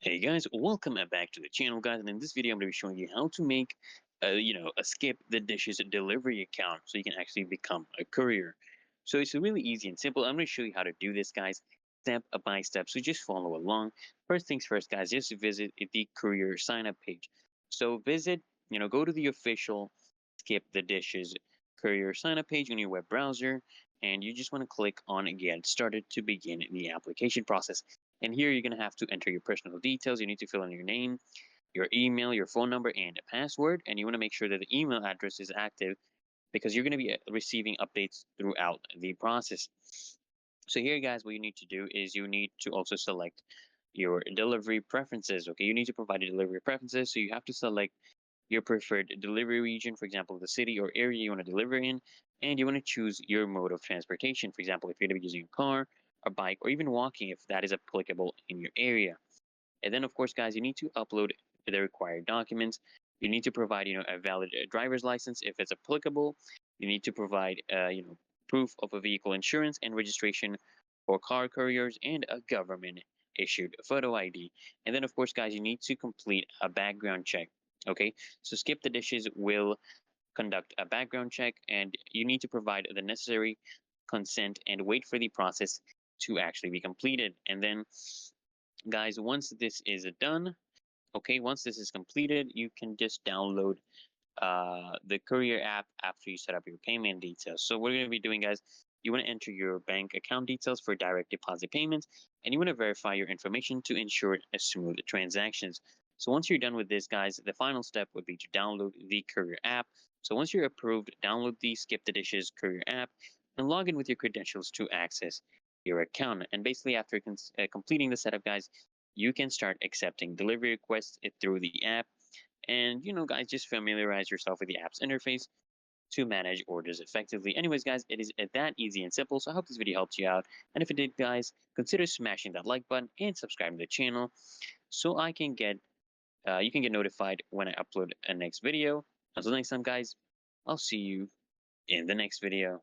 Hey guys, welcome back to the channel, guys. And in this video, I'm going to be showing you how to make, a skip the dishes delivery account so you can actually become a courier. So it's really easy and simple. I'm going to show you how to do this, guys, step by step. So just follow along. First things first, guys, just visit the courier sign up page. So go to the official skip the dishes courier sign up page on your web browser, and you just want to click on get started to begin the application process. And here you're going to have to enter your personal details. You need to fill in your name, your email, your phone number, and a password. And you want to make sure that the email address is active because you're going to be receiving updates throughout the process. So here, guys, what you need to do is you need to also select your delivery preferences. Okay, you need to provide your delivery preferences. So you have to select your preferred delivery region, for example, the city or area you want to deliver in, and you want to choose your mode of transportation. For example, if you're going to be using a car, a bike, or even walking, if that is applicable in your area. And then, of course, guys, you need to upload the required documents. You need to provide, a valid driver's license if it's applicable. You need to provide, proof of a vehicle insurance and registration for car couriers and a government issued photo ID. And then, of course, guys, you need to complete a background check. Okay, so Skip the Dishes will conduct a background check, and you need to provide the necessary consent and wait for the process to actually be completed. And then, guys, once this is done, okay, once this is completed, you can just download the Courier app after you set up your payment details. So what we're going to be doing, guys, you want to enter your bank account details for direct deposit payments, and you want to verify your information to ensure a smooth transactions. So once you're done with this, guys, the final step would be to download the Courier app. So once you're approved, download the Skip the Dishes Courier app and log in with your credentials to access your account. And basically, after completing the setup, guys, you can start accepting delivery requests through the app. And, guys, just familiarize yourself with the app's interface to manage orders effectively. Anyways, guys, it is that easy and simple. So I hope this video helped you out. And if it did, guys, consider smashing that like button and subscribing to the channel so you can get notified when I upload a next video. Until next time, guys, I'll see you in the next video.